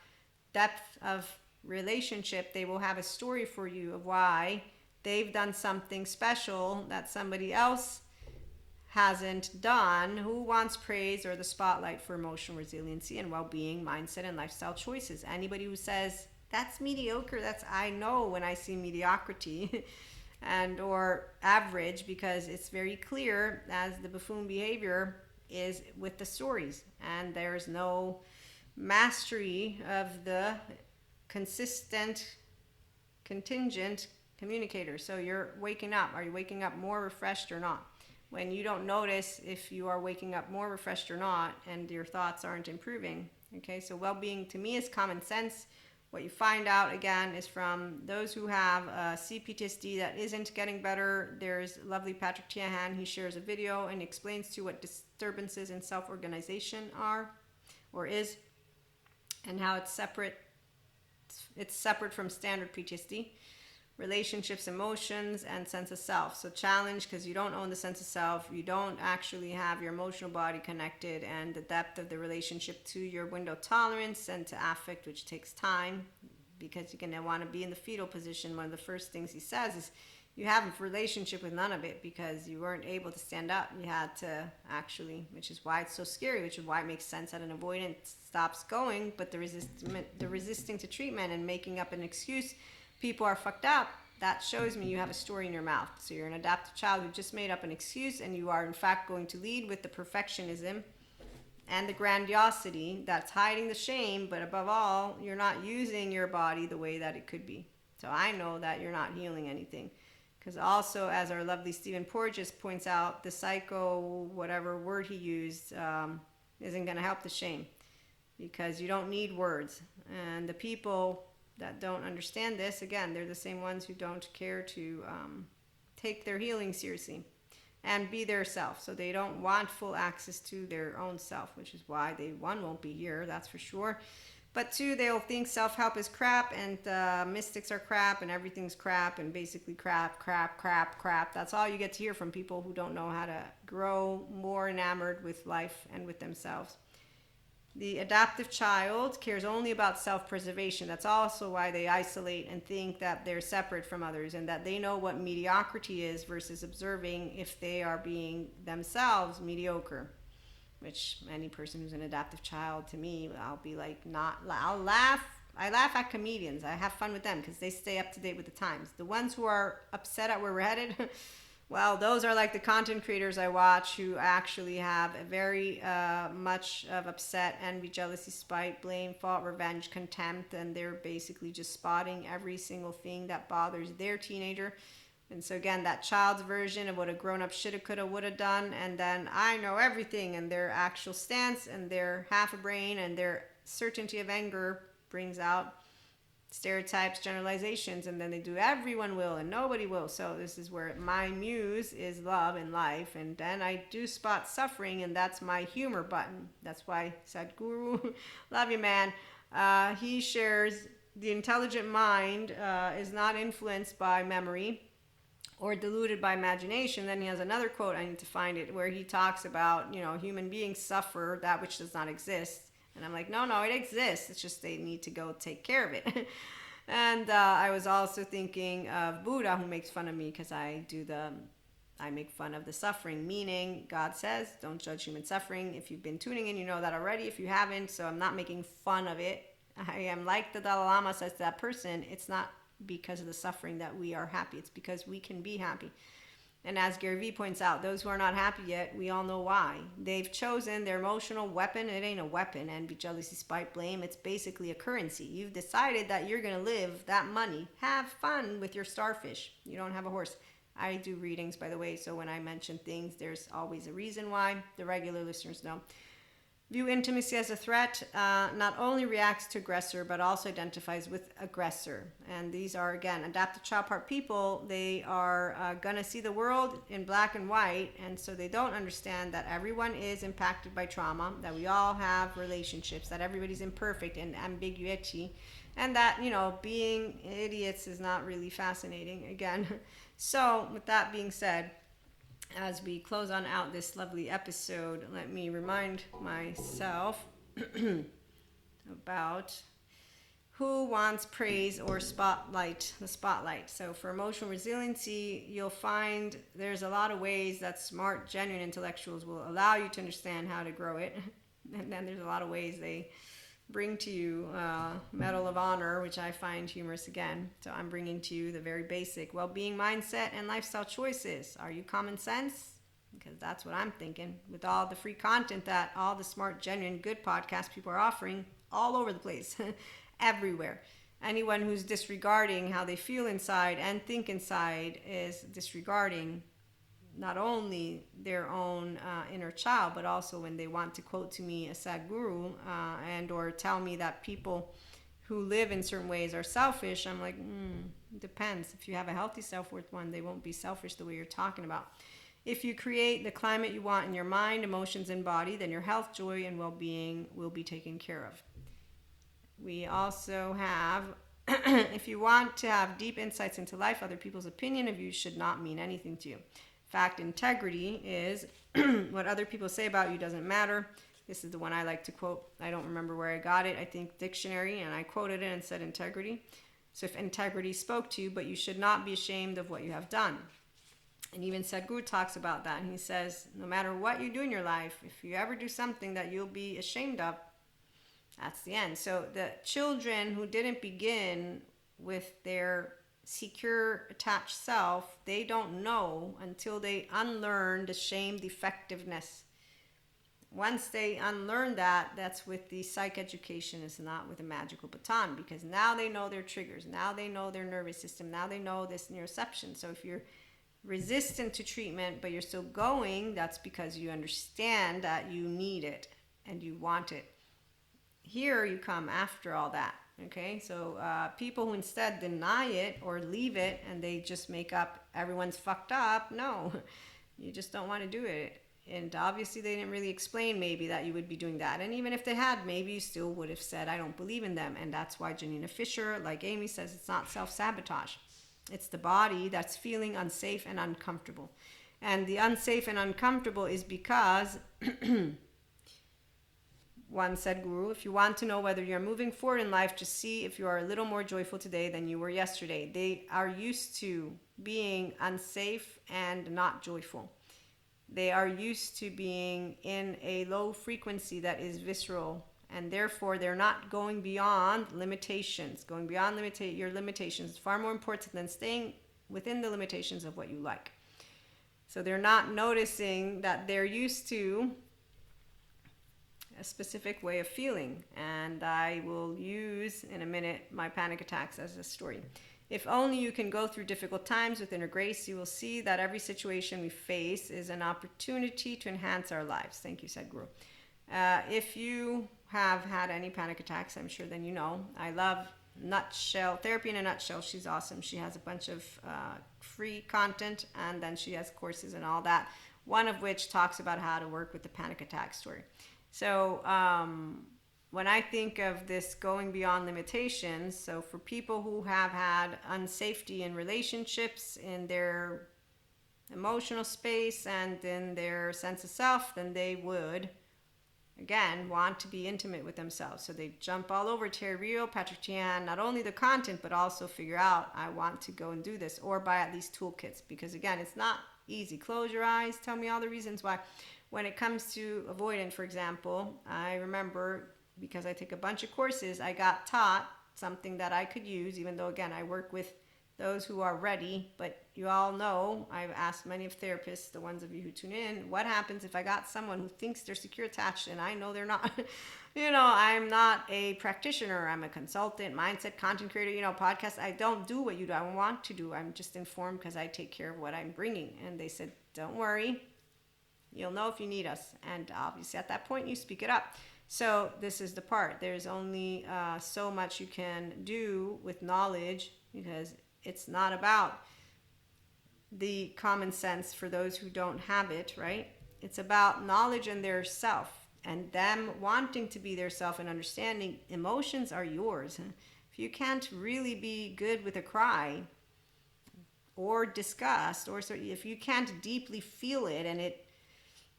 depth of relationship, they will have a story for you of why they've done something special that somebody else hasn't done. Who wants praise or the spotlight for emotional resiliency and well-being, mindset, and lifestyle choices? Anybody who says that's mediocre, I know when I see mediocrity and or average, because it's very clear as the buffoon behavior is with the stories, and there's no mastery of the consistent contingent communicator. So you're waking up. Are you waking up more refreshed or not? When you don't notice if you are waking up more refreshed or not, and your thoughts aren't improving. Okay, so well-being to me is common sense. What you find out, again, is from those who have CPTSD that isn't getting better. There's lovely Patrick Tiahan. He shares a video and explains to what disturbances in self-organization are or is, and how it's separate. It's separate from standard PTSD. Relationships, emotions, and sense of self. So challenge, because you don't own the sense of self. You don't actually have your emotional body connected, and the depth of the relationship to your window tolerance and to affect, which takes time, because you're going to want to be in the fetal position. One of the first things he says is you have a relationship with none of it, because you weren't able to stand up. You had to actually, which is why it's so scary, which is why it makes sense that an avoidant stops going, but the resisting to treatment and making up an excuse, people are fucked up. That shows me you have a story in your mouth. So you're an adaptive child who just made up an excuse, and you are in fact going to lead with the perfectionism and the grandiosity that's hiding the shame. But above all, you're not using your body the way that it could be. So I know that you're not healing anything, Because also, as our lovely Stephen Porges points out, the psycho, whatever word he used, isn't going to help the shame, because you don't need words. And the people that don't understand this, again, they're the same ones who don't care to take their healing seriously and be their self. So they don't want full access to their own self, which is why they, one, won't be here, that's for sure. But two, they'll think self-help is crap, and mystics are crap, and everything's crap, and basically crap. That's all you get to hear from people who don't know how to grow more enamored with life and with themselves. The adaptive child cares only about self-preservation. That's also why they isolate and think that they're separate from others, and that they know what mediocrity is versus observing if they are being themselves mediocre. Which any person who's an adaptive child, to me, I'll be like, I'll laugh. I laugh at comedians. I have fun with them because they stay up to date with the times. The ones who are upset at where we're headed, well, those are like the content creators I watch who actually have a very much of upset, envy, jealousy, spite, blame, fault, revenge, contempt, and they're basically just spotting every single thing that bothers their teenager. And so again, that child's version of what a grown-up shoulda, coulda, woulda done, and then I know everything, and their actual stance and their half a brain and their certainty of anger brings out stereotypes, generalizations, and then they do everyone will and nobody will. So this is where my muse is love and life, and then I do spot suffering, and that's my humor button. That's why Sadhguru, love you, man, he shares the intelligent mind is not influenced by memory or deluded by imagination. Then he has another quote, I need to find it, where he talks about, human beings suffer that which does not exist. And I'm like, no, it exists. It's just they need to go take care of it. And I was also thinking of Buddha, who makes fun of me because I make fun of the suffering, meaning God says, don't judge human suffering. If you've been tuning in, you know that already. If you haven't, so I'm not making fun of it. I am like the Dalai Lama says to that person, it's not because of the suffering that we are happy. It's because we can be happy. And as Gary Vee points out, those who are not happy yet, we all know why. They've chosen their emotional weapon. It ain't a weapon. Envy, jealousy, spite, blame. It's basically a currency. You've decided that you're going to live that money. Have fun with your starfish. You don't have a horse. I do readings, by the way, so when I mention things, there's always a reason why. The regular listeners know. View intimacy as a threat, not only reacts to aggressor, but also identifies with aggressor. And these are, again, adaptive child part people. They are going to see the world in black and white, and so they don't understand that everyone is impacted by trauma, that we all have relationships, that everybody's imperfect and ambiguity, and that, being idiots is not really fascinating, again. So, with that being said, as we close on out this lovely episode, let me remind myself about who wants praise or spotlight, the spotlight. So for emotional resiliency, you'll find there's a lot of ways that smart, genuine intellectuals will allow you to understand how to grow it. And then there's a lot of ways they bring to you Medal of Honor, which I find humorous again. So I'm bringing to you the very basic well-being mindset and lifestyle choices. Are you common sense? Because that's what I'm thinking. With all the free content that all the smart, genuine, good podcast people are offering all over the place, everywhere. Anyone who's disregarding how they feel inside and think inside is disregarding not only their own inner child, but also when they want to quote to me a Sadhguru and or tell me that people who live in certain ways are selfish, I'm like, depends. If you have a healthy self-worth one, they won't be selfish the way you're talking about. If you create the climate you want in your mind, emotions, and body, then your health, joy, and well-being will be taken care of. We also have, if you want to have deep insights into life, other people's opinion of you should not mean anything to you. Fact, integrity is what other people say about you doesn't matter. This is the one I like to quote. I don't remember where I got it. I think dictionary, and I quoted it and said integrity. So if integrity spoke to you, but you should not be ashamed of what you have done. And even Sadhguru talks about that. And he says, no matter what you do in your life, if you ever do something that you'll be ashamed of, that's the end. So the children who didn't begin with their secure attached self, they don't know until they unlearn the shame defectiveness. Once they unlearn that, that's with the psych education, it's not with a magical baton, because now they know their triggers, now they know their nervous system, now they know this neuroception. So if you're resistant to treatment, but you're still going, that's because you understand that you need it and you want it. Here you come after all that. Okay, so people who instead deny it or leave it and they just make up everyone's fucked up, no, you just don't want to do it. And obviously they didn't really explain maybe that you would be doing that. And even if they had, maybe you still would have said, I don't believe in them. And that's why Janina Fisher, like Amy says, it's not self-sabotage. It's the body that's feeling unsafe and uncomfortable. And the unsafe and uncomfortable is because one said guru, if you want to know whether you're moving forward in life, just see if you are a little more joyful today than you were yesterday. They are used to being unsafe and not joyful. They are used to being in a low frequency that is visceral, and therefore they're not going beyond limitations. Going beyond your limitations is far more important than staying within the limitations of what you like. So they're not noticing that they're used to a specific way of feeling. And I will use in a minute my panic attacks as a story. If only you can go through difficult times with inner grace, you will see that every situation we face is an opportunity to enhance our lives. Thank you, Sadhguru. If you have had any panic attacks, I'm sure then you know. I love Nutshell, Therapy in a Nutshell. She's awesome. She has a bunch of free content, and then she has courses and all that, one of which talks about how to work with the panic attack story. So when I think of this going beyond limitations, so for people who have had unsafety in relationships, in their emotional space and in their sense of self, then they would, again, want to be intimate with themselves. So they jump all over Terry Real, Patrick Tian, not only the content, but also figure out, I want to go and do this, or buy at least toolkits. Because again, it's not easy. Close your eyes, tell me all the reasons why. When it comes to avoidant, for example, I remember, because I take a bunch of courses, I got taught something that I could use, even though, again, I work with those who are ready. But you all know, I've asked many of therapists, the ones of you who tune in, what happens if I got someone who thinks they're secure attached and I know they're not? I'm not a practitioner. I'm a consultant, mindset, content creator, podcast. I don't do what you do. I want to do. I'm just informed because I take care of what I'm bringing. And they said, don't worry. You'll know if you need us. And obviously at that point, you speak it up. So this is the part. There's only so much you can do with knowledge, because it's not about the common sense for those who don't have it, right? It's about knowledge and their self, and them wanting to be their self and understanding emotions are yours. If you can't really be good with a cry or disgust, or so if you can't deeply feel it and it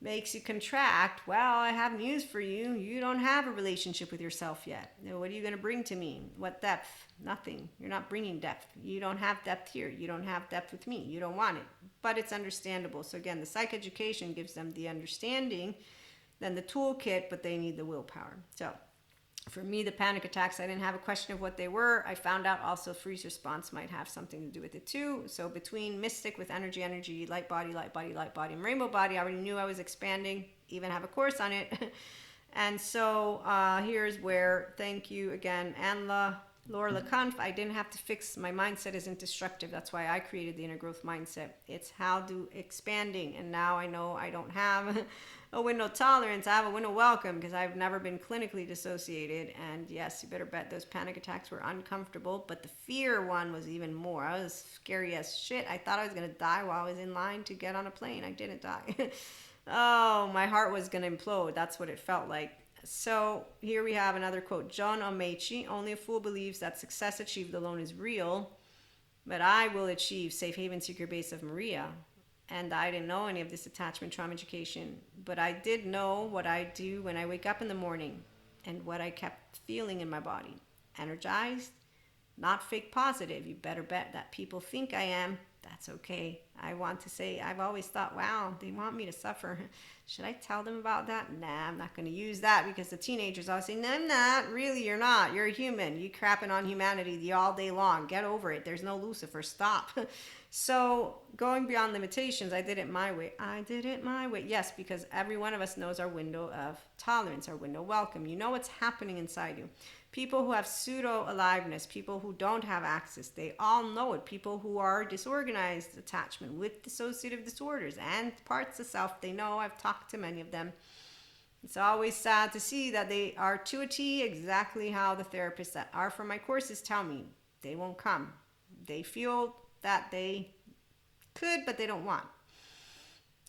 makes you contract, well, I have news for you. You don't have a relationship with yourself yet. What are you going to bring to me? What depth? Nothing. You're not bringing depth. You don't have depth here. You don't have depth with me. You don't want it. But it's understandable. So again, the psychoeducation gives them the understanding, then the toolkit, but they need the willpower. So for me, the panic attacks, I didn't have a question of what they were. I found out also freeze response might have something to do with it too. So between mystic with energy, light body, and rainbow body, I already knew I was expanding, even have a course on it. And so here's where, thank you again, Laura LeConf, I didn't have to fix, my mindset isn't destructive. That's why I created the inner growth mindset. It's how do expanding. And now I know I don't have a window tolerance. I have a window welcome, because I've never been clinically dissociated. And yes, you better bet those panic attacks were uncomfortable, but the fear one was even more. I was scary as shit. I thought I was going to die while I was in line to get on a plane. I didn't die. Oh, my heart was going to implode. That's what it felt like. So here we have another quote. John Omechi, only a fool believes that success achieved alone is real, but I will achieve safe haven secure base of Maria. And I didn't know any of this attachment trauma education, but I did know what I do when I wake up in the morning and what I kept feeling in my body. Energized, not fake positive. You better bet that people think I am. That's okay. I want to say, I've always thought, wow, they want me to suffer. Should I tell them about that? Nah, I'm not going to use that, because the teenagers always say, no, I'm not. Really, you're not. You're a human. You crapping on humanity all day long. Get over it. There's no Lucifer. Stop. So going beyond limitations, I did it my way. I did it my way. Yes, because every one of us knows our window of tolerance, our window of welcome. You know what's happening inside you. People who have pseudo aliveness, people who don't have access, they all know it. People who are disorganized attachment with dissociative disorders and parts of self, they know. I've talked to many of them. It's always sad to see that they are to a T exactly how the therapists that are from my courses tell me. They won't come. They feel that they could, but they don't want.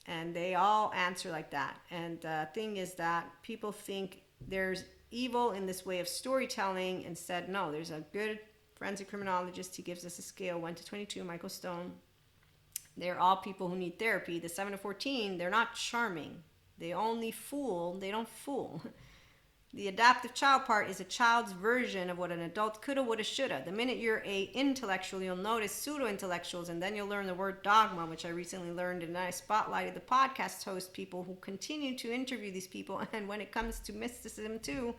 And they all answer like that. And the thing is that people think there's evil in this way of storytelling. Instead, no, there's a good forensic criminologist. He gives us a scale 1 to 22, Michael Stone. They're all people who need therapy. The 7 to 14, they're not charming. They only fool. They don't fool. The adaptive child part is a child's version of what an adult coulda, woulda, shoulda. The minute you're a intellectual, you'll notice pseudo-intellectuals, and then you'll learn the word dogma, which I recently learned, and I spotlighted the podcast host people who continue to interview these people. And when it comes to mysticism too,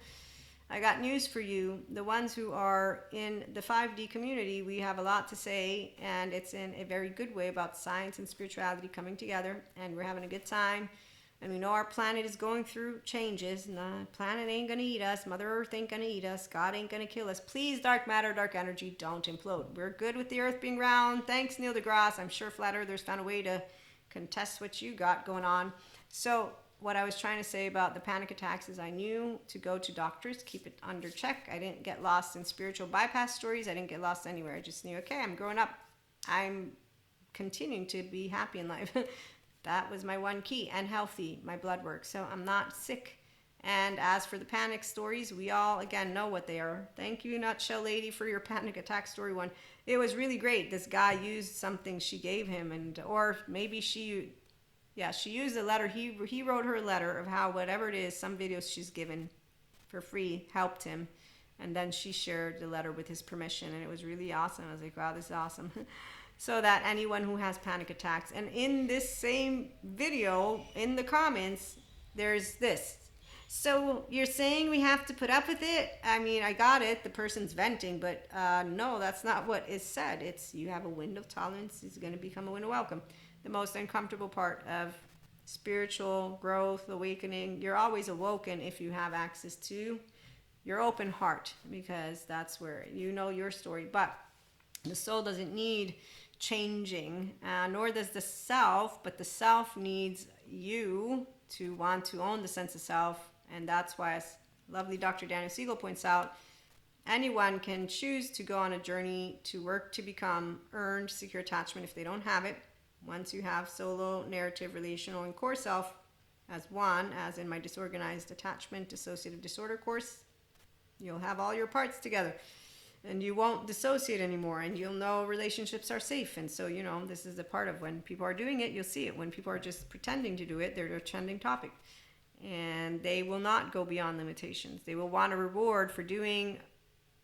I got news for you. The ones who are in the 5D community, we have a lot to say, and it's in a very good way about science and spirituality coming together, and we're having a good time. And we know our planet is going through changes. And the planet ain't going to eat us. Mother Earth ain't going to eat us. God ain't going to kill us. Please, dark matter, dark energy, don't implode. We're good with the Earth being round. Thanks, Neil deGrasse. I'm sure Flat Earthers found a way to contest what you got going on. So what I was trying to say about the panic attacks is I knew to go to doctors, keep it under check. I didn't get lost in spiritual bypass stories. I didn't get lost anywhere. I just knew, okay, I'm growing up. I'm continuing to be happy in life. That was my one key, and healthy, my blood work. So I'm not sick. And as for the panic stories, we all, again, know what they are. Thank you, Nutshell Lady, for your panic attack story one. It was really great. This guy used something she gave him, or maybe she used a letter. He wrote her a letter of how whatever it is, some videos she's given for free helped him. And then she shared the letter with his permission, and it was really awesome. I was like, wow, this is awesome. So that anyone who has panic attacks, and in this same video, in the comments, there's this. So you're saying we have to put up with it? I mean, I got it. The person's venting, but no, that's not what is said. It's you have a window of tolerance. It's going to become a window of welcome. The most uncomfortable part of spiritual growth, awakening, you're always awoken if you have access to your open heart, because that's where you know your story. But the soul doesn't need changing, nor does the self, but the self needs you to want to own the sense of self. And that's why, as lovely Dr. Daniel Siegel points out, anyone can choose to go on a journey to work to become earned secure attachment if they don't have it. Once you have solo, narrative, relational, and core self as one, as in my disorganized attachment dissociative disorder course, you'll have all your parts together. And you won't dissociate anymore, and you'll know relationships are safe. And so, you know, this is a part of when people are doing it, you'll see it. When people are just pretending to do it, they're a trending topic. And they will not go beyond limitations. They will want a reward for doing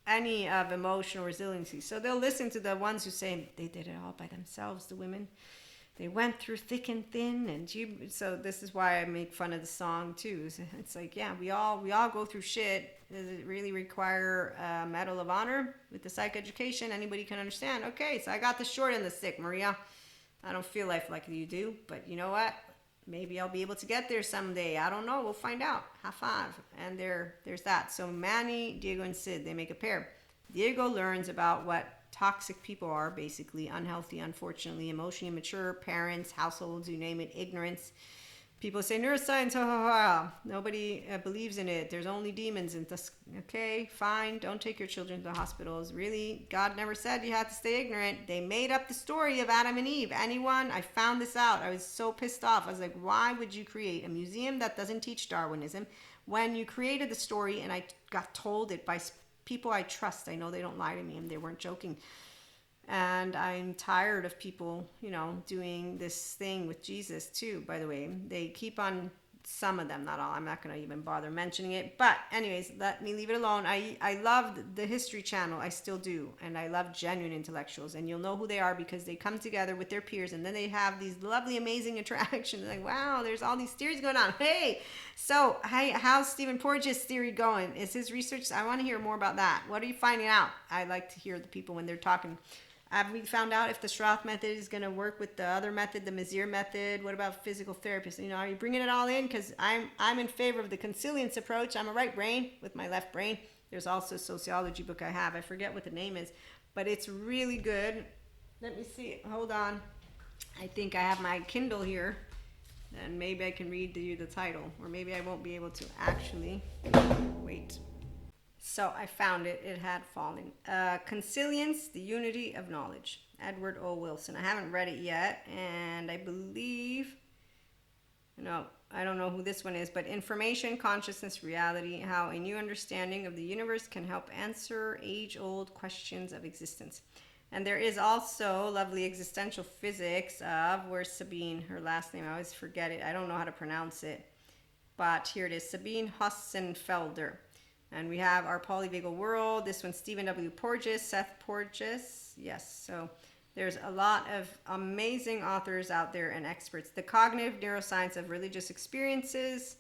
any of emotional resiliency. So they'll listen to the ones who say they did it all by themselves, the women. They went through thick and thin, and so this is why I make fun of the song too. It's like, yeah, we all go through shit. Does it really require a Medal of Honor with the psych education? Anybody can understand. Okay, so I got the short and the stick, Maria. I don't feel life like you do, but you know what? Maybe I'll be able to get there someday. I don't know. We'll find out. High five. And there's that. So Manny, Diego, and Sid, they make a pair. Diego learns about what toxic people are, basically unhealthy, unfortunately, emotionally immature parents, households, you name it, ignorance. People say neuroscience, ha ha ha. Nobody believes in it. There's only demons. And okay, fine. Don't take your children to the hospitals. Really, God never said you had to stay ignorant. They made up the story of Adam and Eve. Anyone? I found this out. I was so pissed off. I was like, why would you create a museum that doesn't teach Darwinism when you created the story? And I got told it by people I trust. I know they don't lie to me, and they weren't joking. And I'm tired of people, you know, doing this thing with Jesus too, by the way. They keep on, some of them, not all. I'm not going to even bother mentioning it. But anyways, let me leave it alone. I loved the History Channel. I still do. And I love genuine intellectuals. And you'll know who they are because they come together with their peers. And then they have these lovely, amazing interactions. Like, wow, there's all these theories going on. Hey, so how's Stephen Porges' theory going? Is his research? I want to hear more about that. What are you finding out? I like to hear the people when they're talking. Have we found out if the Schroth method is going to work with the other method, the Mazir method? What about physical therapists? You know, are you bringing it all in? Because I'm in favor of the consilience approach. I'm a right brain with my left brain. There's also a sociology book I have. I forget what the name is, but it's really good. Let me see. Hold on. I think I have my Kindle here, and maybe I can read you the title, or maybe I won't be able to actually. Wait. So I found it. It had fallen. Consilience, the Unity of Knowledge. Edward O. Wilson. I haven't read it yet, and I believe, no, I don't know who this one is, but Information, Consciousness, Reality, How a New Understanding of the Universe Can Help Answer Age-Old Questions of Existence. And there is also Lovely Existential Physics of, where's Sabine? Her last name, I always forget it. I don't know how to pronounce it. But here it is, Sabine Hossenfelder. And we have Our Polyvagal World. This one's Stephen W. Porges, Seth Porges. Yes, so there's a lot of amazing authors out there and experts. The Cognitive Neuroscience of Religious Experiences.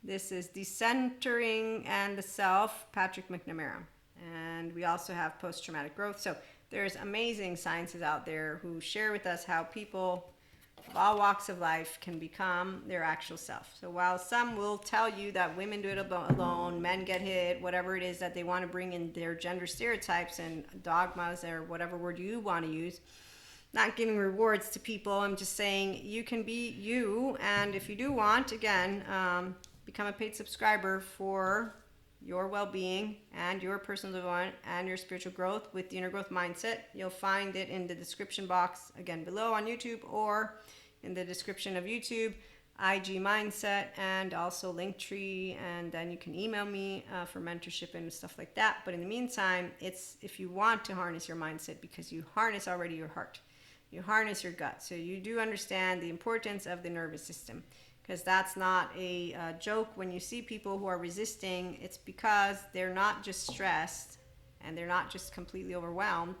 This is Decentering and the Self, Patrick McNamara. And we also have Post-Traumatic Growth. So there's amazing sciences out there who share with us how people of all walks of life can become their actual self. So while some will tell you that women do it alone, men get hit, whatever it is that they want to bring in their gender stereotypes and dogmas or whatever word you want to use, not giving rewards to people. I'm just saying you can be you. And if you do want, again, become a paid subscriber for your well-being and your personal development and your spiritual growth with the Inner Growth Mindset. You'll find it in the description box, again, below on YouTube, or in the description of YouTube, IG Mindset, and also Linktree, and then you can email me for mentorship and stuff like that. But in the meantime, it's if you want to harness your mindset, because you harness already your heart, you harness your gut, so you do understand the importance of the nervous system. Because that's not a joke. When you see people who are resisting, it's because they're not just stressed and they're not just completely overwhelmed.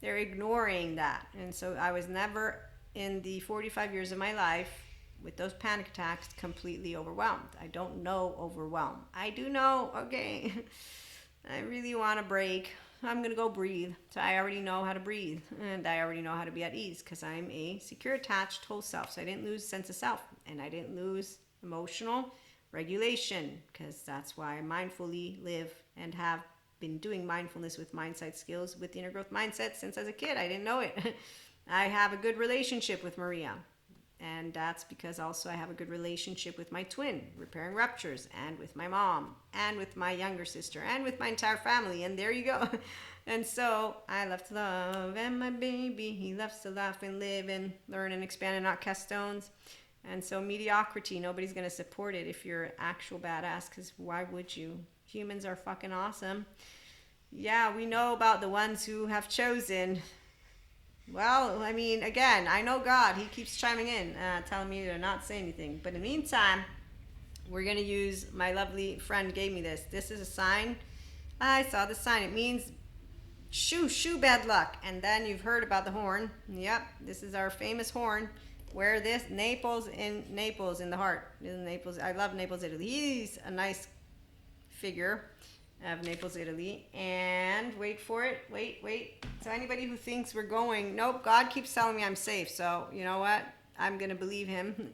They're ignoring that. And so I was never in the 45 years of my life with those panic attacks completely overwhelmed. I don't know overwhelm. I do know, okay, I really want to break. I'm going to go breathe. So I already know how to breathe, and I already know how to be at ease because I'm a secure, attached whole self. So I didn't lose sense of self, and I didn't lose emotional regulation, because that's why I mindfully live and have been doing mindfulness with mindset skills with the Inner Growth Mindset since as a kid. I didn't know it. I have a good relationship with Maria. And that's because also I have a good relationship with my twin, repairing ruptures, and with my mom, and with my younger sister, and with my entire family. And there you go. And so I love to love, and my baby, he loves to laugh and live and learn and expand and not cast stones. And so mediocrity, nobody's going to support it if you're an actual badass, because why would you? Humans are fucking awesome. Yeah, we know about the ones who have chosen. Well, I mean, again, I know God. He keeps chiming in, telling me to not say anything. But in the meantime, we're going to use, my lovely friend gave me this. This is a sign. I saw the sign. It means shoo, bad luck. And then you've heard about the horn. Yep, this is our famous horn. Wear this, Naples in the heart. In Naples, I love Naples, Italy. He's a nice figure of Naples, Italy. And wait for it. Wait. So anybody who thinks we're going, nope, God keeps telling me I'm safe. So you know what? I'm going to believe him.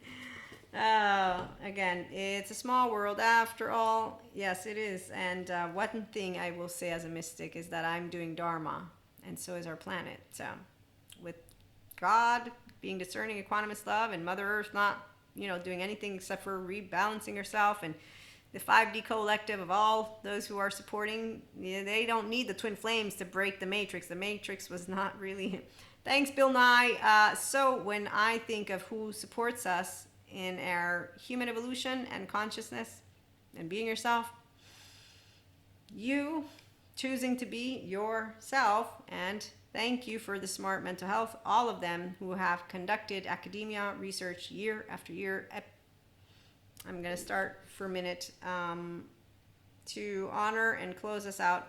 Again, it's a small world after all. Yes, it is. And one thing I will say as a mystic is that I'm doing Dharma, and so is our planet. So with God being discerning, equanimous love, and Mother Earth not, doing anything except for rebalancing herself, and the 5D collective of all those who are supporting, they don't need the twin flames to break the matrix. The matrix was not really, thanks Bill Nye. So when I think of who supports us in our human evolution and consciousness and being yourself, you choosing to be yourself, and thank you for the Smart Mental Health, all of them who have conducted academia research year after year. I'm going to start for a minute to honor and close us out.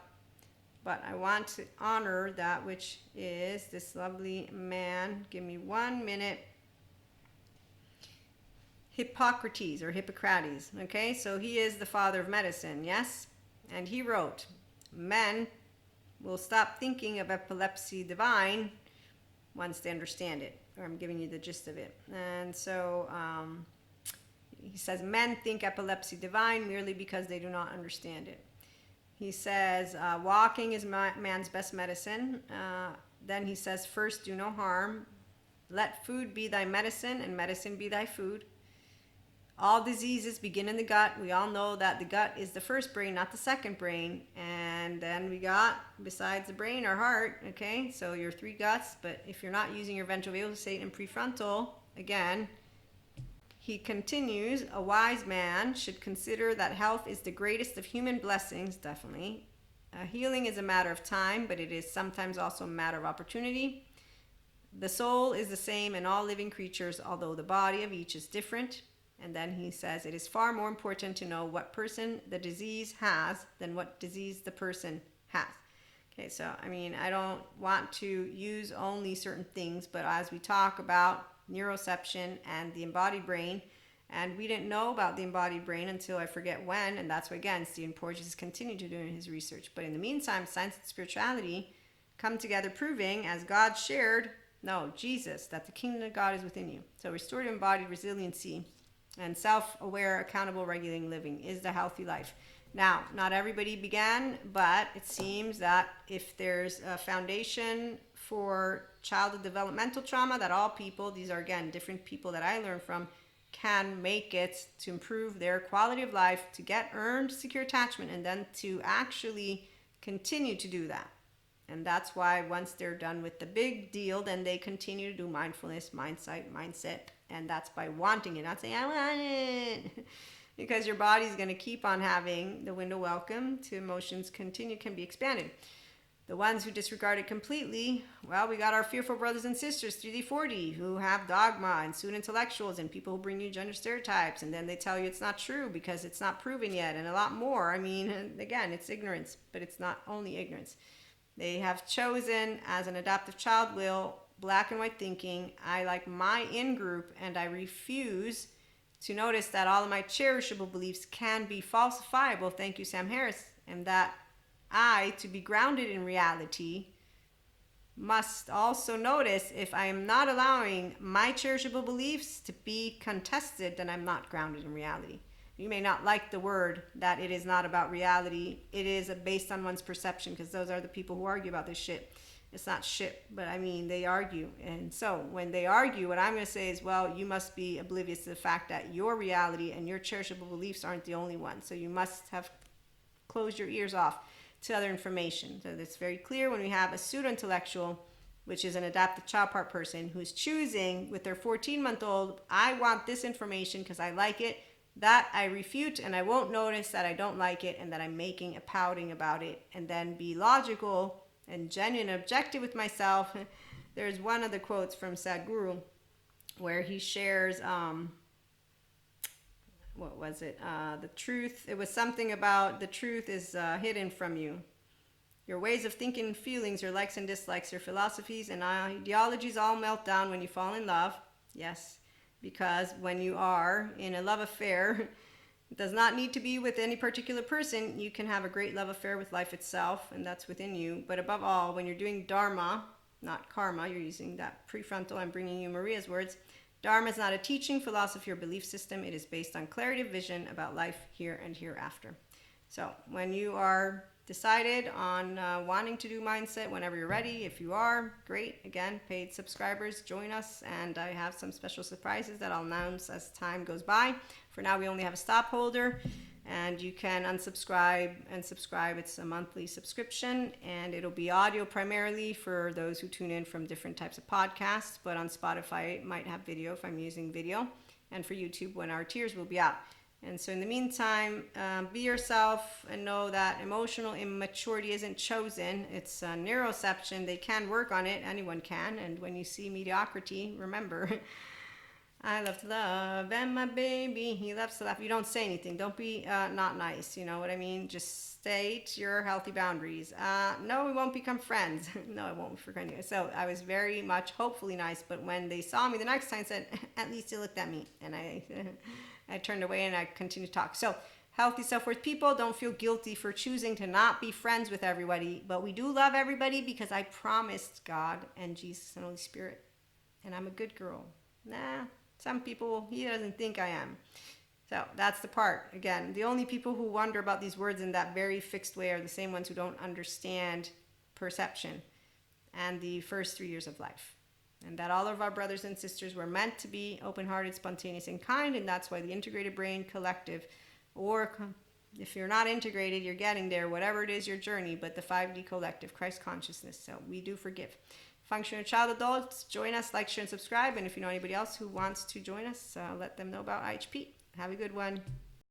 But I want to honor that which is this lovely man. Give me 1 minute. Hippocrates or Hippocrates. Okay, so he is the father of medicine, yes? And he wrote, men will stop thinking of epilepsy divine once they understand it. Or I'm giving you the gist of it. And so he says, men think epilepsy divine merely because they do not understand it. He says, walking is man's best medicine. Then he says, first, do no harm. Let food be thy medicine and medicine be thy food. All diseases begin in the gut. We all know that the gut is the first brain, not the second brain. And then we got, besides the brain, our heart, okay? So your 3 guts, but if you're not using your ventral vagal state and prefrontal, again, he continues, a wise man should consider that health is the greatest of human blessings, definitely. Healing is a matter of time, but it is sometimes also a matter of opportunity. The soul is the same in all living creatures, although the body of each is different. And then he says, it is far more important to know what person the disease has than what disease the person has. Okay, so, I mean, I don't want to use only certain things, but as we talk about neuroception and the embodied brain, and we didn't know about the embodied brain until I forget when, and that's what, again, Stephen Porges has continued to do in his research. But in the meantime, science and spirituality come together proving, as God shared, no, Jesus, that the kingdom of God is within you. So restorative embodied resiliency and self-aware, accountable, regulating living is the healthy life. Now, not everybody began, but it seems that if there's a foundation for childhood developmental trauma, that all people, these are again different people that I learned from, can make it to improve their quality of life, to get earned secure attachment, and then to actually continue to do that. And that's why once they're done with the big deal, then they continue to do mindfulness, mindset, and that's by wanting it, not saying, I want it. Because your body's going to keep on having the window welcome to emotions can be expanded. The ones who disregard it completely, well, we got our fearful brothers and sisters, 3D40, who have dogma, and pseudo intellectuals, and people who bring you gender stereotypes, and then they tell you it's not true because it's not proven yet, and a lot more. I mean, again, it's ignorance, but it's not only ignorance. They have chosen, as an adaptive child will, black and white thinking. I like my in-group, and I refuse to notice that all of my cherishable beliefs can be falsifiable, thank you, Sam Harris, and that I, to be grounded in reality, must also notice if I am not allowing my cherishable beliefs to be contested, then I'm not grounded in reality. You may not like the word that it is not about reality. It is based on one's perception, because those are the people who argue about this shit. It's not shit, but I mean, they argue. And so when they argue, what I'm going to say is, well, you must be oblivious to the fact that your reality and your cherishable beliefs aren't the only one. So you must have closed your ears off to other information. So it's very clear when we have a pseudo-intellectual, which is an adaptive child part person, who's choosing with their 14-month-old, I want this information because I like it, that I refute, and I won't notice that I don't like it and that I'm making a pouting about it, and then be logical and genuine and objective with myself. There's one of the quotes from Sadhguru where he shares, what was it? The truth. It was something about the truth is hidden from you. Your ways of thinking and feelings, your likes and dislikes, your philosophies and ideologies all melt down when you fall in love. Yes, because when you are in a love affair, it does not need to be with any particular person. You can have a great love affair with life itself, and that's within you. But above all, when you're doing dharma, not karma, you're using that prefrontal, I'm bringing you Maria's words. Dharma is not a teaching, philosophy, or belief system. It is based on clarity of vision about life here and hereafter. So when you are decided on wanting to do mindset, whenever you're ready, if you are, great. Again, paid subscribers, join us, and I have some special surprises that I'll announce as time goes by. For now, we only have a stop holder, and you can unsubscribe and subscribe. It's a monthly subscription, and it'll be audio primarily for those who tune in from different types of podcasts, but on Spotify, it might have video if I'm using video, and for YouTube, when our tiers will be out. And so in the meantime, be yourself and know that emotional immaturity isn't chosen. It's a neuroception. They can work on it. Anyone can. And when you see mediocrity, remember, I love to love, and my baby, he loves to laugh. You don't say anything. Don't be not nice. You know what I mean? Just state your healthy boundaries. No, we won't become friends. No, I won't be friends. So I was very much hopefully nice. But when they saw me the next time, said, at least he looked at me. And I turned away and I continued to talk. So Healthy self-worth people don't feel guilty for choosing to not be friends with everybody, but we do love everybody because I promised God and Jesus and Holy Spirit, and I'm a good girl. Nah, some people, he doesn't think I am. So that's the part. Again, the only people who wonder about these words in that very fixed way are the same ones who don't understand perception and the first 3 years of life. And that all of our brothers and sisters were meant to be open-hearted, spontaneous, and kind, and that's why the integrated brain collective, or if you're not integrated, you're getting there, whatever it is your journey, but the 5D collective, Christ consciousness. So we do forgive. Functional child adults, join us, like, share, and subscribe. And if you know anybody else who wants to join us, let them know about IHP. Have a good one.